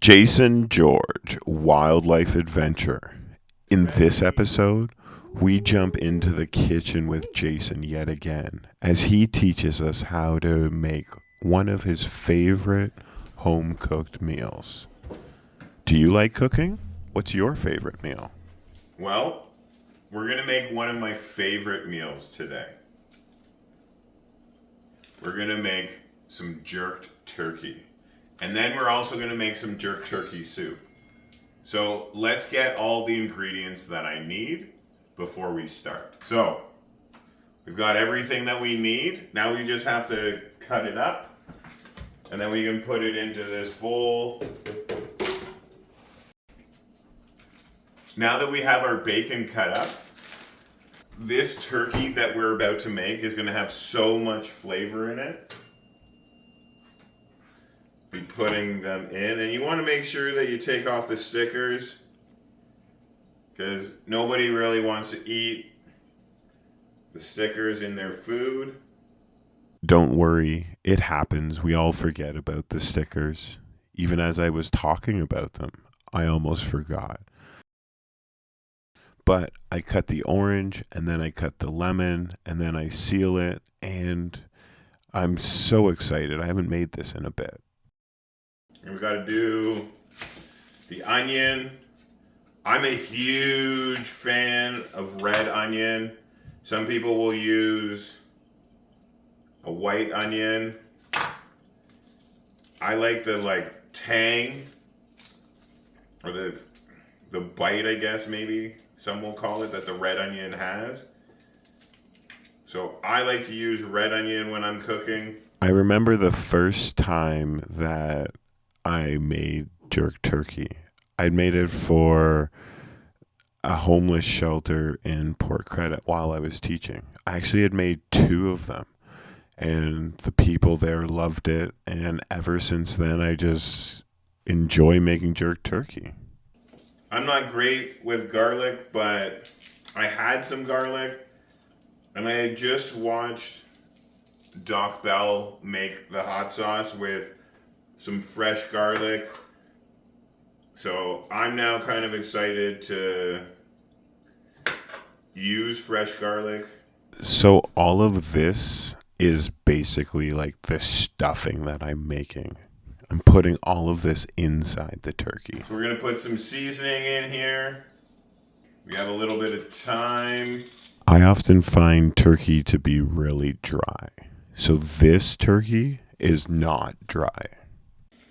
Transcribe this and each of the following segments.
Jason George, Wildlife Adventure. In this episode, we jump into the kitchen with Jason yet again as he teaches us how to make one of his favorite home cooked meals. Do you like cooking? What's your favorite meal? Well, we're going to make one of my favorite meals today. We're going to make some jerked turkey. And then we're also going to make some jerk turkey soup. So let's get all the ingredients that I need before we start. So we've got everything that we need. Now we just have to cut it up. And then we can put it into this bowl. Now that we have our bacon cut up, this turkey that we're about to make is going to have so much flavor in it. Be putting them in, and you want to make sure that you take off the stickers because nobody really wants to eat the stickers in their food. Don't worry, it happens. We all forget about the stickers. Even as I was talking about them, I almost forgot. But I cut the orange, and then I cut the lemon, and then I seal it, and I'm so excited. I haven't made this in a bit. And we got to do the onion. I'm a huge fan of red onion. Some people will use a white onion. I like the tang or the bite, I guess maybe some will call it, that the red onion has. So I like to use red onion when I'm cooking. I remember the first time that I made jerk turkey. I'd made it for a homeless shelter in Port Credit while I was teaching. I actually had made 2 of them, and the people there loved it. And ever since then, I just enjoy making jerk turkey. I'm not great with garlic, but I had some garlic, and I had just watched Doc Bell make the hot sauce with some fresh garlic. So I'm now kind of excited to use fresh garlic. So all of this is basically like the stuffing that I'm making. I'm putting all of this inside the turkey. So we're going to put some seasoning in here. We have a little bit of thyme. I often find turkey to be really dry. So this turkey is not dry.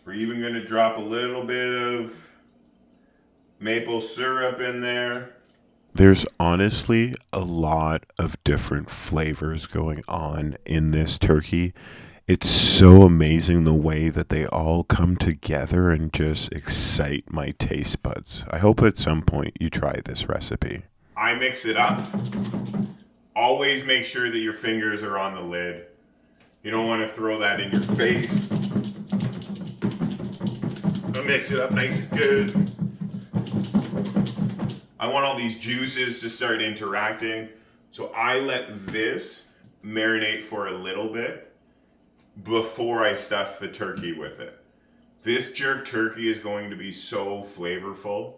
We're even going to drop a little bit of maple syrup in there. There's honestly a lot of different flavors going on in this turkey. It's so amazing the way that they all come together and just excite my taste buds. I hope at some point you try this recipe. I mix it up. Always make sure that your fingers are on the lid. You don't want to throw that in your face. I'll mix it up nice and good. I want all these juices to start interacting. So I let this marinate for a little bit before I stuff the turkey with it. This jerk turkey is going to be so flavorful.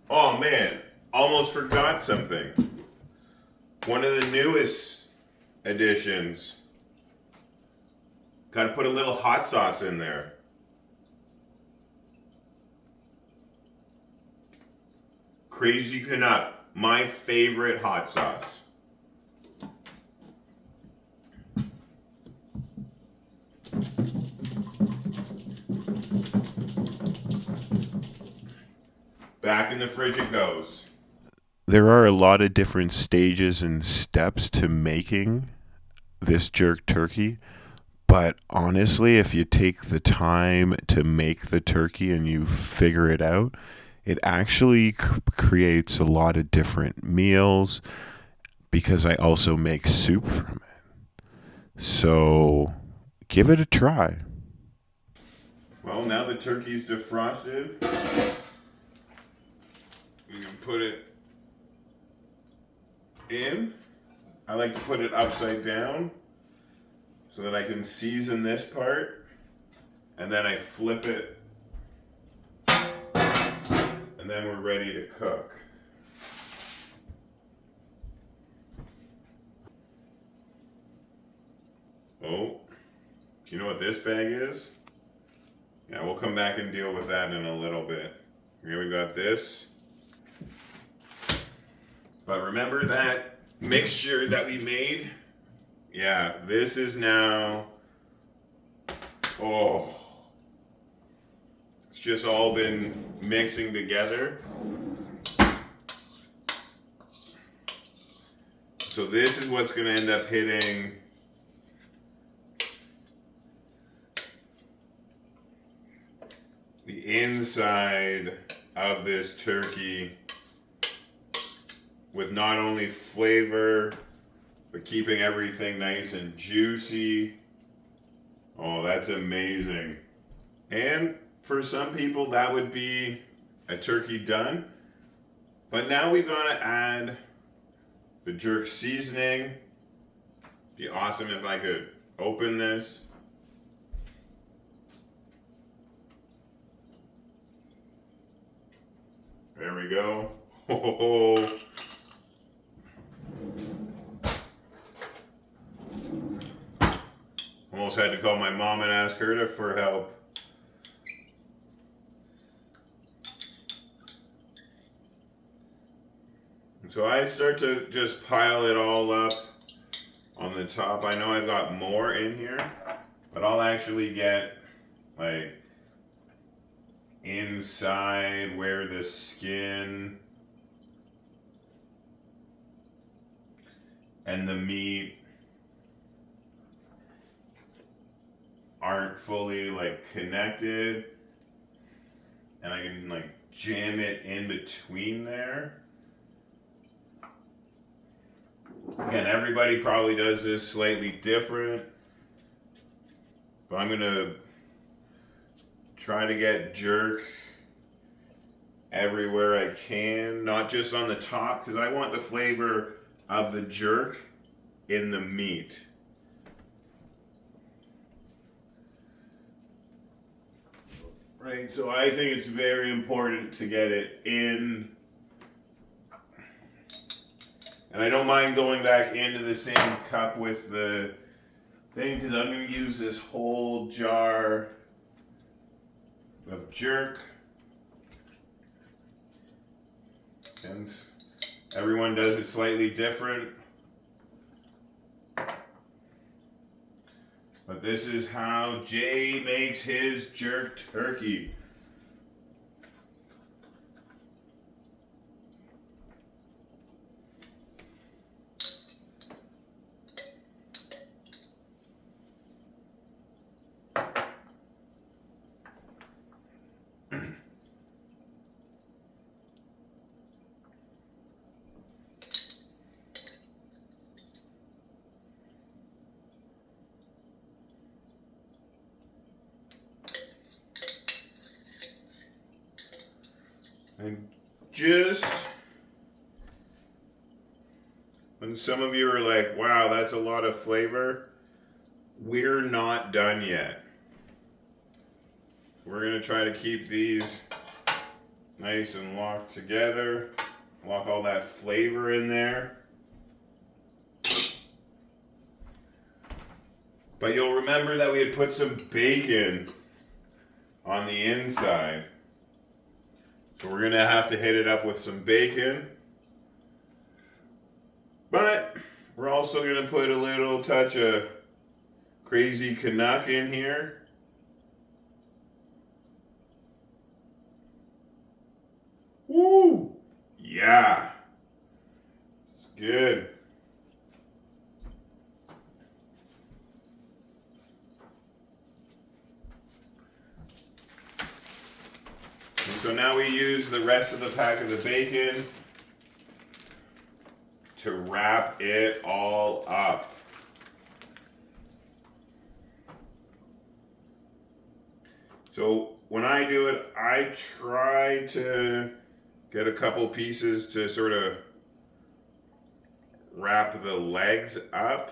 Oh man, almost forgot something. One of the newest additions. Got to put a little hot sauce in there. Crazy Canuck, my favorite hot sauce. Back in the fridge it goes. There are a lot of different stages and steps to making this jerk turkey. But honestly, if you take the time to make the turkey and you figure it out, it actually creates a lot of different meals because I also make soup from it. So give it a try. Well, now the turkey's defrosted. We can put it in. I like to put it upside down so that I can season this part, and then I flip it and then we're ready to cook. Oh, do you know what this bag is? Yeah, we'll come back and deal with that in a little bit. Here we got this. But remember that mixture that we made? Yeah, this is now, oh, it's just all been mixing together. So this is what's going to end up hitting the inside of this turkey with not only flavor, but keeping everything nice and juicy. Oh, that's amazing. And for some people, that would be a turkey done. But now we're gonna add the jerk seasoning. Be awesome if I could open this. There we go. Oh. Almost had to call my mom and ask her for help. And so I start to just pile it all up on the top. I know I've got more in here, but I'll actually get like inside where the skin and the meat aren't fully like connected, and I can like jam it in between there. Again, everybody probably does this slightly different, but I'm gonna try to get jerk everywhere I can, not just on the top, because I want the flavor of the jerk in the meat. Right, so I think it's very important to get it in. And I don't mind going back into the same cup with the thing, because I'm going to use this whole jar of jerk. And everyone does it slightly different. But this is how Jay makes his jerk turkey. And just when some of you are like, wow, that's a lot of flavor, we're not done yet. We're going to try to keep these nice and locked together, lock all that flavor in there. But you'll remember that we had put some bacon on the inside. So we're going to have to hit it up with some bacon. But we're also going to put a little touch of crazy Canuck in here. Woo! Yeah. It's good. And so now we use the rest of the pack of the bacon to wrap it all up. So when I do it, I try to get a couple pieces to sort of wrap the legs up.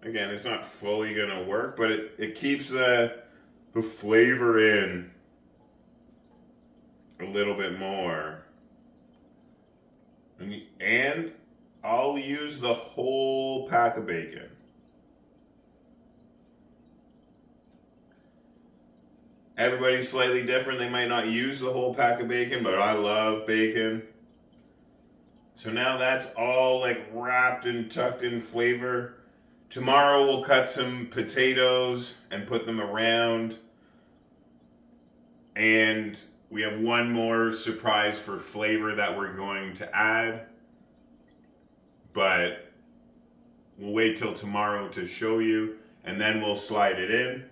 Again, it's not fully gonna work, but it keeps the flavor in. a little bit more. And I'll use the whole pack of bacon. Everybody's slightly different. They might not use the whole pack of bacon, but I love bacon. So now that's all like wrapped and tucked in flavor. Tomorrow we'll cut some potatoes and put them around. And we have one more surprise for flavor that we're going to add. But we'll wait till tomorrow to show you, and then we'll slide it in.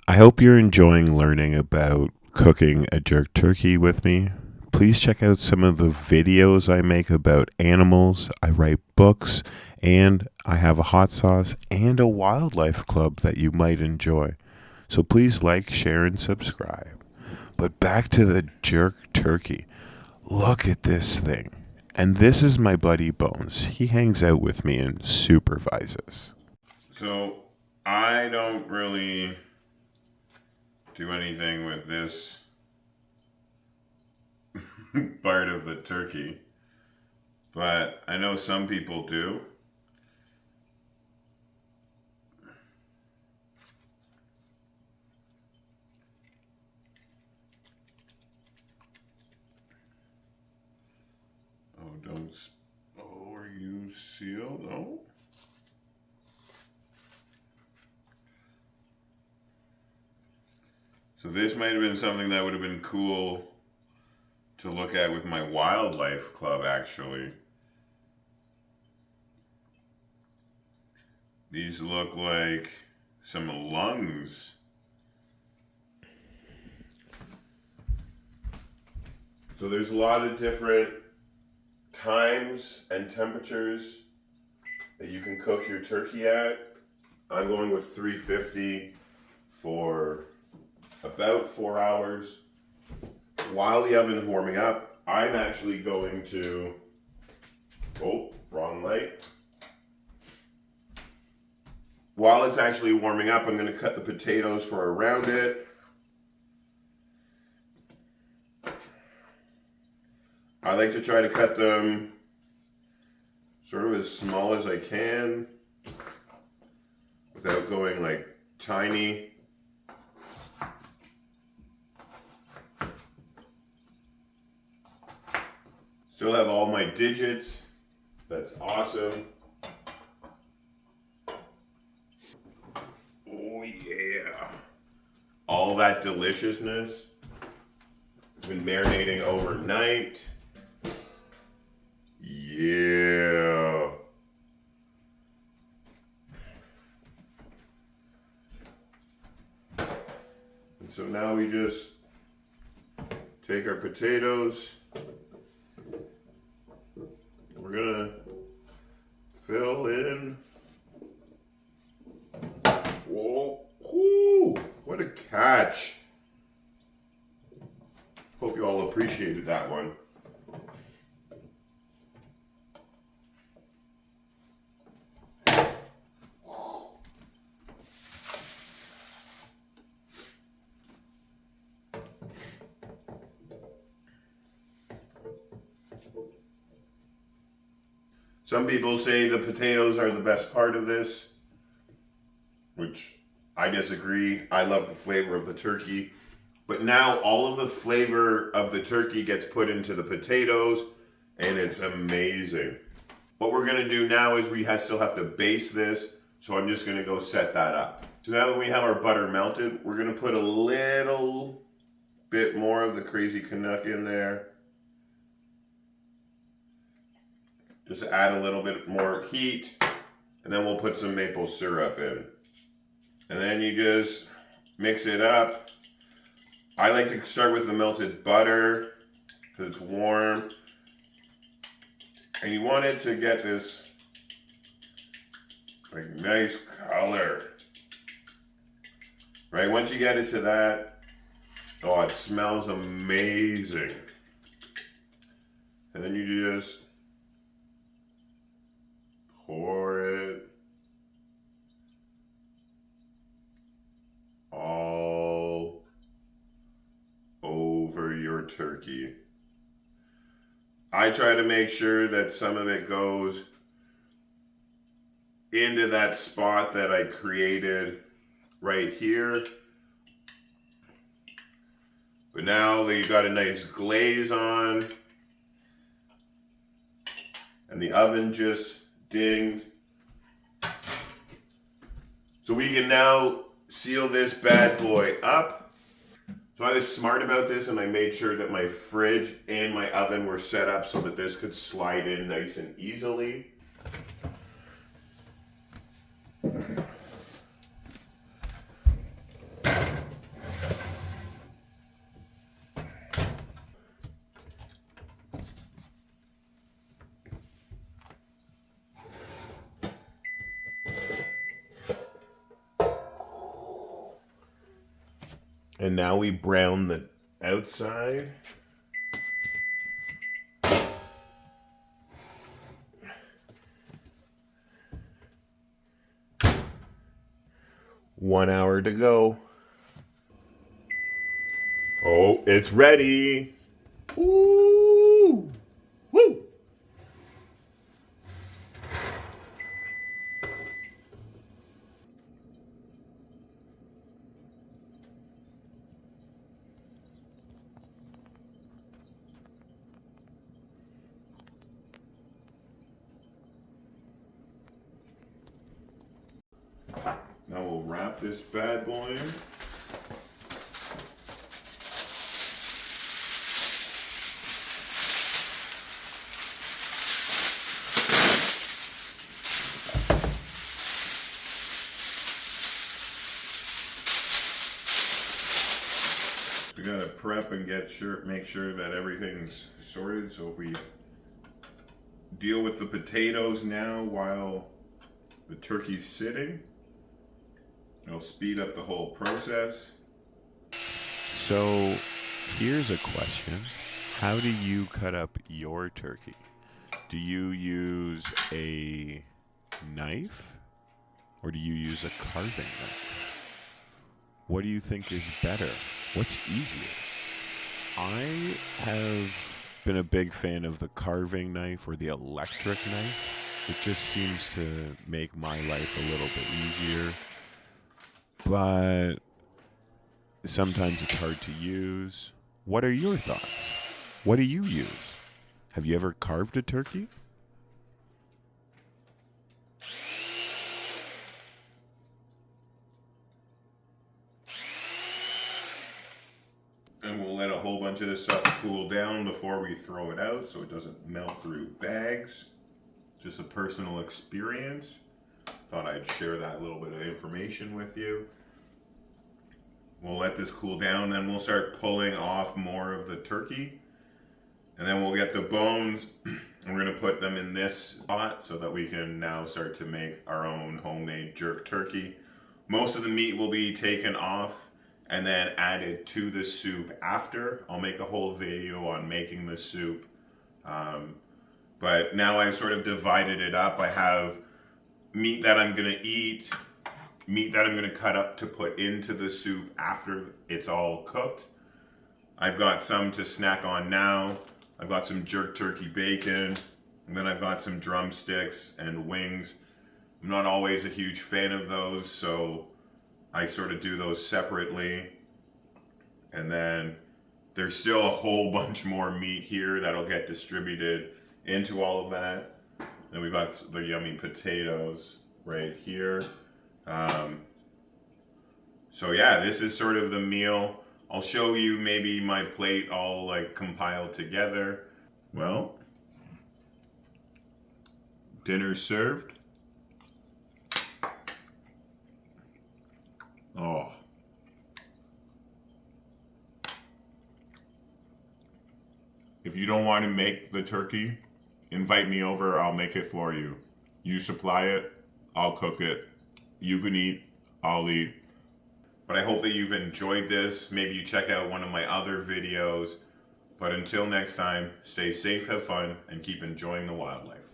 I hope you're enjoying learning about cooking a jerk turkey with me. Please check out some of the videos I make about animals. I write books, and I have a hot sauce and a wildlife club that you might enjoy. So please like, share, and subscribe. But back to the jerk turkey. Look at this thing. And this is my buddy Bones. He hangs out with me and supervises. So I don't really do anything with this part of the turkey, but I know some people do. Oh, don't. Oh, are you sealed? No. So this might have been something that would have been cool to look at with my wildlife club, actually. These look like some lungs. So there's a lot of different times and temperatures that you can cook your turkey at. I'm going with 350 for about 4 hours. While the oven is warming up, I'm actually going to, oh, wrong light. While it's actually warming up, I'm going to cut the potatoes for around it. I like to try to cut them sort of as small as I can without going like tiny. Still have all my digits. That's awesome. Oh yeah. All that deliciousness has been marinating overnight. Yeah. And so now we just take our potatoes. We're gonna fill in. Whoa, whoo, what a catch. Hope you all appreciated that one. Some people say the potatoes are the best part of this, which I disagree. I love the flavor of the turkey. But now all of the flavor of the turkey gets put into the potatoes, and it's amazing. What we're going to do now is we still have to baste this, so I'm just going to go set that up. So now that we have our butter melted, we're going to put a little bit more of the Crazy Canuck in there. Just to add a little bit more heat, and then we'll put some maple syrup in. And then you just mix it up. I like to start with the melted butter because it's warm. And you want it to get this like nice color. Right? Once you get it to that, oh, it smells amazing. And then you just pour it all over. over your turkey. I try to make sure that some of it goes into that spot that I created right here. But now that you've got a nice glaze on and the oven just dinged, so we can now seal this bad boy up. So I was smart about this and I made sure that my fridge and my oven were set up so that this could slide in nice and easily. And now we brown the outside. One hour to go. Oh, it's ready. Woo! Woo! Now we'll wrap this bad boy in. We gotta prep and make sure that everything's sorted. So if we deal with the potatoes now while the turkey's sitting, it'll speed up the whole process. So here's a question. How do you cut up your turkey? Do you use a knife or do you use a carving knife? What do you think is better? What's easier? I have been a big fan of the carving knife or the electric knife. It just seems to make my life a little bit easier. But sometimes it's hard to use. What are your thoughts? What do you use? Have you ever carved a turkey? And we'll let a whole bunch of this stuff cool down before we throw it out so it doesn't melt through bags. Just a personal experience. Thought I'd share that little bit of information with you. We'll let this cool down, then we'll start pulling off more of the turkey. And then we'll get the bones, and we're gonna put them in this spot so that we can now start to make our own homemade jerk turkey. Most of the meat will be taken off and then added to the soup after. I'll make a whole video on making the soup. But now I've sort of divided it up. I have meat that I'm gonna eat, meat that I'm gonna cut up to put into the soup after it's all cooked. I've got some to snack on now. I've got some jerk turkey bacon, and then I've got some drumsticks and wings. I'm not always a huge fan of those, so I sort of do those separately. And then there's still a whole bunch more meat here that'll get distributed into all of that. Then we've got the yummy potatoes right here. So yeah, this is sort of the meal. I'll show you maybe my plate all like compiled together. Well, dinner's served. Oh. If you don't want to make the turkey, invite me over, I'll make it for you. You supply it, I'll cook it. You can eat, I'll eat. But I hope that you've enjoyed this. Maybe you check out one of my other videos. But until next time, stay safe, have fun, and keep enjoying the wildlife.